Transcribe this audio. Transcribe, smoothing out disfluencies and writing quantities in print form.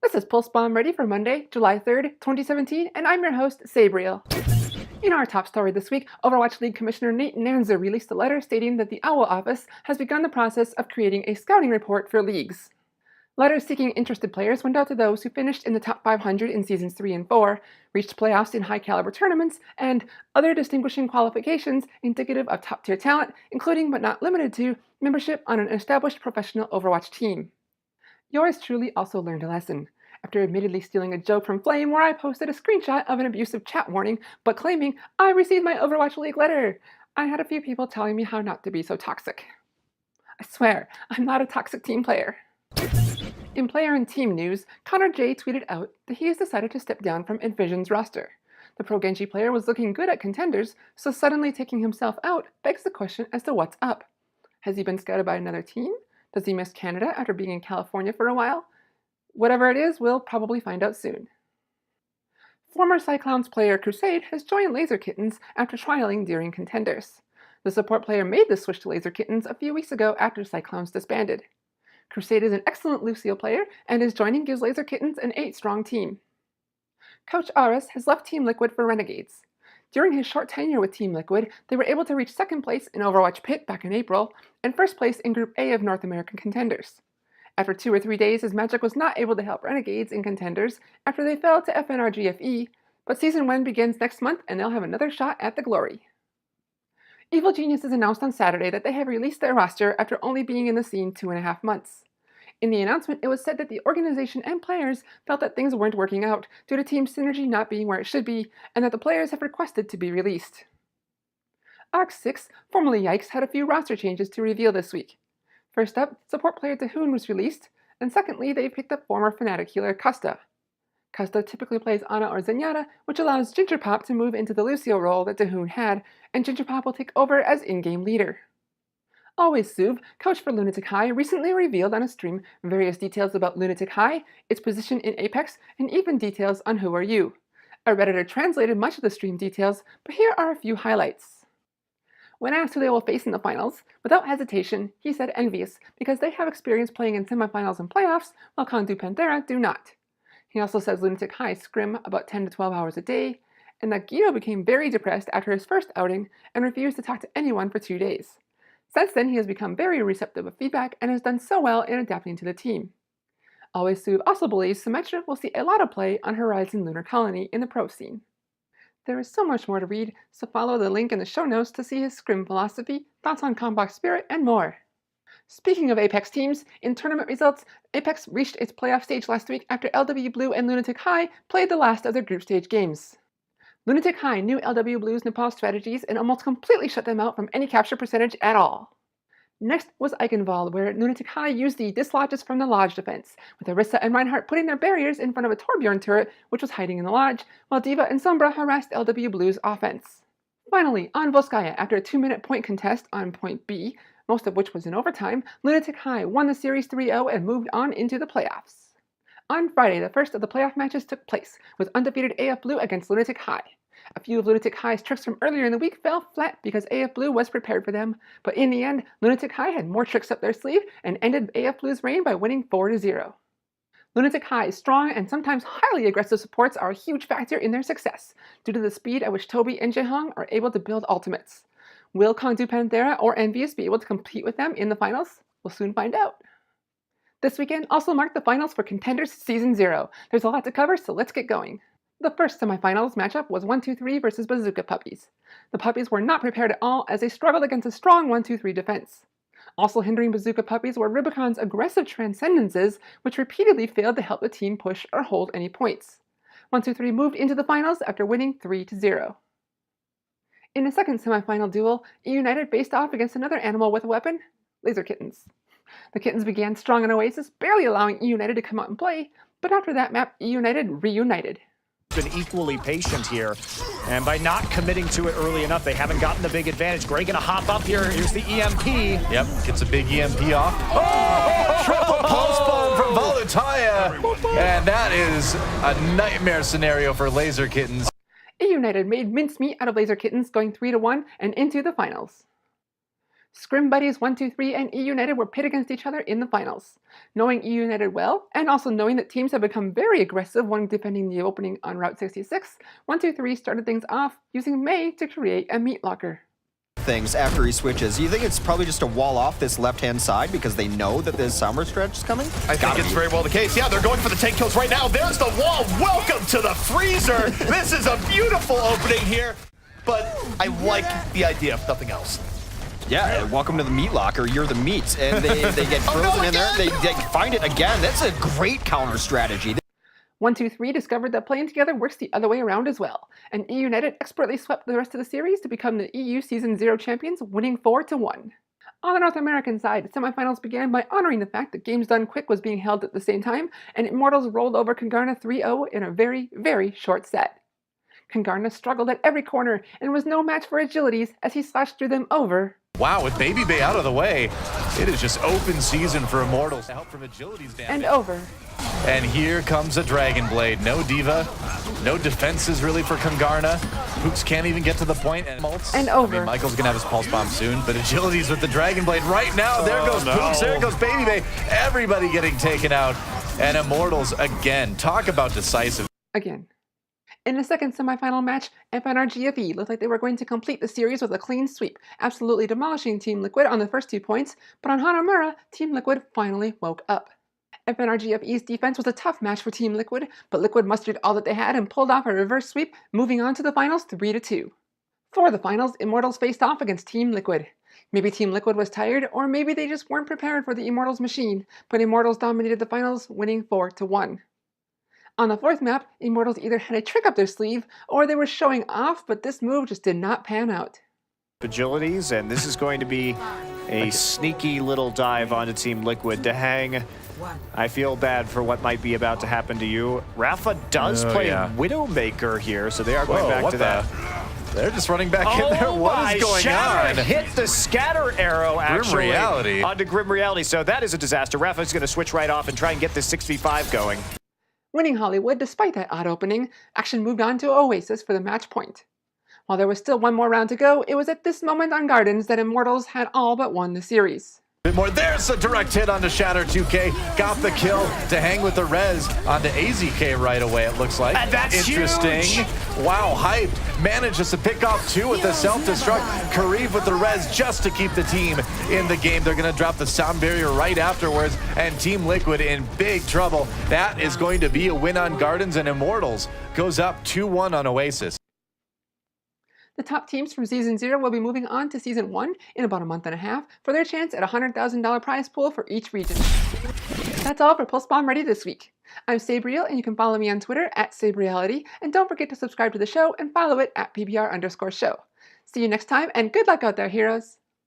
This is Pulse Bomb ready for Monday, July 3rd, 2017, and I'm your host, Sabriel. In our top story this week, Overwatch League Commissioner Nate Nanzer released a letter stating that the OWL office has begun the process of creating a scouting report for leagues. Letters seeking interested players went out to those who finished in the top 500 in Seasons 3 and 4, reached playoffs in high-caliber tournaments, and other distinguishing qualifications indicative of top-tier talent, including but not limited to membership on an established professional Overwatch team. Yours truly also learned a lesson, after admittedly stealing a joke from Flame where I posted a screenshot of an abusive chat warning, but claiming I received my Overwatch League letter. I had a few people telling me how not to be so toxic. I swear, I'm not a toxic team player. In player and team news, Connor J tweeted out that he has decided to step down from Envision's roster. The Pro Genji player was looking good at Contenders, so suddenly taking himself out begs the question as to what's up. Has he been scouted by another team? Does he miss Canada after being in California for a while? Whatever it is, we'll probably find out soon. Former Cyclones player Crusade has joined Laser Kittenz after trialing during Contenders. The support player made the switch to Laser Kittenz a few weeks ago after Cyclones disbanded. Crusade is an excellent Lucio player, and his joining gives Laser Kittenz an 8-strong team. Coach Aris has left Team Liquid for Renegades. During his short tenure with Team Liquid, they were able to reach 2nd place in Overwatch Pit back in April, and 1st place in Group A of North American Contenders. After 2 or 3 days, his magic was not able to help Renegades in Contenders after they fell to FNRGFE, but Season 1 begins next month and they'll have another shot at the glory. Evil Geniuses announced on Saturday that they have released their roster after only being in the scene 2.5 months. In the announcement, it was said that the organization and players felt that things weren't working out due to team synergy not being where it should be, and that the players have requested to be released. Arc6, formerly Yikes, had a few roster changes to reveal this week. First up, support player Dahoon was released, and secondly, they picked up former Fnatic healer Custa. Custa typically plays Ana or Zenyatta, which allows Gingerpop to move into the Lucio role that Dahoon had, and Gingerpop will take over as in-game leader. Always Suv, coach for Lunatic-Hai, recently revealed on a stream various details about Lunatic-Hai, its position in Apex, and even details on Who Are You. A Redditor translated much of the stream details, but here are a few highlights. When asked who they will face in the finals, without hesitation, he said Envious, because they have experience playing in semifinals and playoffs, while Condu Panthera do not. He also says Lunatic-Hai scrim about 10 to 12 hours a day, and that Guido became very depressed after his first outing and refused to talk to anyone for 2 days. Since then, he has become very receptive of feedback and has done so well in adapting to the team. Always Suv also believes Symmetra will see a lot of play on Horizon Lunar Colony in the pro scene. There is so much more to read, so follow the link in the show notes to see his scrim philosophy, thoughts on combat spirit, and more. Speaking of Apex teams, in tournament results, Apex reached its playoff stage last week after LW Blue and Lunatic-Hai played the last of their group stage games. Lunatic-Hai knew LW Blue's Nepal strategies and almost completely shut them out from any capture percentage at all. Next was Eichenwald, where Lunatic-Hai used the dislodges from the Lodge defense, with Orisa and Reinhardt putting their barriers in front of a Torbjorn turret which was hiding in the Lodge, while D.Va and Sombra harassed LW Blue's offense. Finally, on Volskaya, after a 2-minute point contest on point B, most of which was in overtime, Lunatic-Hai won the series 3-0 and moved on into the playoffs. On Friday, the first of the playoff matches took place, with undefeated AF Blue against Lunatic-Hai. A few of Lunatic-Hai's tricks from earlier in the week fell flat because AF Blue was prepared for them, but in the end, Lunatic-Hai had more tricks up their sleeve and ended AF Blue's reign by winning 4-0. Lunatic-Hai's strong and sometimes highly aggressive supports are a huge factor in their success, due to the speed at which Toby and Jaehong are able to build ultimates. Will Condu Panthera or Envious be able to compete with them in the finals? We'll soon find out. This weekend also marked the finals for Contenders Season 0. There's a lot to cover, so let's get going. The first semifinals matchup was 1-2-3 versus Bazooka Puppies. The Puppies were not prepared at all as they struggled against a strong 1-2-3 defense. Also hindering Bazooka Puppies were Rubicon's aggressive transcendences, which repeatedly failed to help the team push or hold any points. 1-2-3 moved into the finals after winning 3-0. In the second semifinal duel, E-United faced off against another animal with a weapon, Laser Kittenz. The Kittens began strong in Oasis, barely allowing E-United to come out and play, but after that map, E-United reunited. Been equally patient here, and by not committing to it early enough, they haven't gotten the big advantage. Gray gonna hop up here. Here's the EMP. Yep, gets a big EMP off. Oh! Triple pulse bomb from Voluntaria, and that is a nightmare scenario for Laser Kittenz. E-United made mincemeat out of Laser Kittenz, going 3-1 and into the finals. Scrim Buddies 123 and E United were pit against each other in the finals. Knowing E United well, and also knowing that teams have become very aggressive when defending the opening on Route 66, 123 started things off using May to create a meat locker. Things after he switches. You think it's probably just a wall off this left-hand side because they know that this summer stretch is coming? I think it's very well the case. Yeah, they're going for the tank kills right now. There's the wall. Welcome to the freezer. This is a beautiful opening here, but I like the idea if nothing else. Yeah, welcome to the meat locker. You're the meat, and they get frozen in there. They find it again. That's a great counter strategy. 123 discovered that playing together works the other way around as well, and E United expertly swept the rest of the series to become the EU Season 0 champions, winning 4-1. On the North American side, semifinals began by honoring the fact that Games Done Quick was being held at the same time, and Immortals rolled over Congarna 3-0 in a very, very short set. Congarna struggled at every corner and was no match for Agilities as he slashed through them over. Wow, with Baby Bay out of the way, it is just open season for Immortals. Help from Agility's damage. And over. And here comes a Dragon Blade. No Diva, no defenses really for Congarna. Hooks can't even get to the point. And over. I mean, Michael's gonna have his Pulse Bomb soon, but Agility's with the Dragon Blade right now. There goes Pooks, there goes Baby Bay. Everybody getting taken out. And Immortals again. Talk about decisive. Again. In the second semifinal match, FNRGFE looked like they were going to complete the series with a clean sweep, absolutely demolishing Team Liquid on the first 2 points, but on Hanamura, Team Liquid finally woke up. FNRGFE's defense was a tough match for Team Liquid, but Liquid mustered all that they had and pulled off a reverse sweep, moving on to the finals 3-2. For the finals, Immortals faced off against Team Liquid. Maybe Team Liquid was tired, or maybe they just weren't prepared for the Immortals machine, but Immortals dominated the finals, winning 4-1. On the fourth map, Immortals either had a trick up their sleeve, or they were showing off, but this move just did not pan out. Agilities, and this is going to be a sneaky little dive onto Team Liquid to hang. I feel bad for what might be about to happen to you. Rafa does play Widowmaker here, so they are going back to that. They're just running back in there. What is going on? Hit the scatter arrow, actually. Grim Reality. Onto Grim Reality, so that is a disaster. Rafa's going to switch right off and try and get this 6v5 going. Winning Hollywood, despite that odd opening, Action moved on to Oasis for the match point. While there was still one more round to go, it was at this moment on Gardens that Immortals had all but won the series. Bit more. There's a direct hit onto Shatter 2K. Got the kill to hang with the res onto AZK right away, it looks like. And that's interesting. Huge. Wow, hyped. Manages to pick off 2 with the self-destruct. Kareev with the res just to keep the team in the game. They're going to drop the sound barrier right afterwards, and Team Liquid in big trouble. That is going to be a win on Gardens, and Immortals goes up 2-1 on Oasis. The top teams from Season 0 will be moving on to Season 1 in about a month and a half for their chance at a $100,000 prize pool for each region. That's all for Pulse Bomb Ready this week. I'm Sabriel, and you can follow me on Twitter at Sabreality, and don't forget to subscribe to the show and follow it at PBR_show. See you next time, and good luck out there, heroes!